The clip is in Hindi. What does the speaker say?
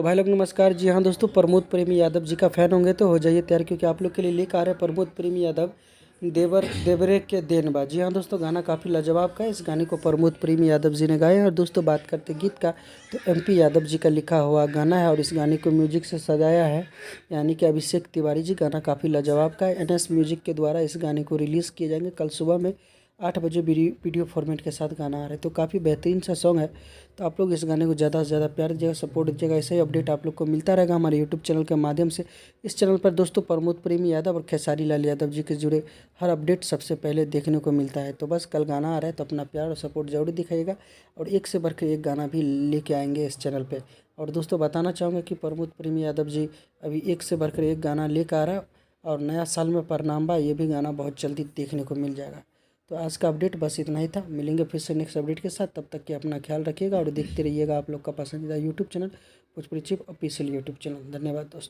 भाई लोग नमस्कार। जी हाँ दोस्तों, प्रमोद प्रेमी यादव जी का फ़ैन होंगे तो हो जाइए तैयार, क्योंकि आप लोग के लिए लेकर आ रहे हैं प्रमोद प्रेमी यादव देवरे के देनबा। जी हाँ दोस्तों, गाना काफ़ी लाजवाब का है। इस गाने को प्रमोद प्रेमी यादव जी ने गाया है। और दोस्तों बात करते गीत का, तो MP यादव जी का लिखा हुआ गाना है और इस गाने को म्यूजिक से सजाया है यानी कि अभिषेक तिवारी जी। गाना काफ़ी लाजवाब का है। NS म्यूजिक के द्वारा इस गाने को रिलीज़ किए जाएंगे कल सुबह में 8 बजे वीडियो फॉर्मेट के साथ गाना आ रहा है। तो काफ़ी बेहतरीन सा सॉन्ग है। तो आप लोग इस गाने को ज़्यादा से ज़्यादा प्यार दीजिएगा, सपोर्ट दीजिएगा। ऐसे ही अपडेट आप लोग को मिलता रहेगा हमारे यूट्यूब चैनल के माध्यम से। इस चैनल पर दोस्तों प्रमोद प्रेमी यादव और खेसारी लाल यादव जी के जुड़े हर अपडेट सबसे पहले देखने को मिलता है। तो बस कल गाना आ रहा है तो अपना प्यार और सपोर्ट जरूर दिखाइएगा, और एक से बढ़कर एक गाना भी लेके आएंगे इस चैनल पर। और दोस्तों बताना चाहूँगा कि प्रमोद प्रेमी यादव जी अभी एक से बढ़कर एक गाना लेकर आ रहा है, और नया साल में परिणाम बा, ये भी गाना बहुत जल्दी देखने को मिल जाएगा। तो आज का अपडेट बस इतना ही था। मिलेंगे फिर से नेक्स्ट अपडेट के साथ। तब तक के अपना ख्याल रखिएगा और देखते रहिएगा आप लोग का पसंदीदा YouTube channel Bhojpuri chip official YouTube channel. धन्यवाद दोस्तों।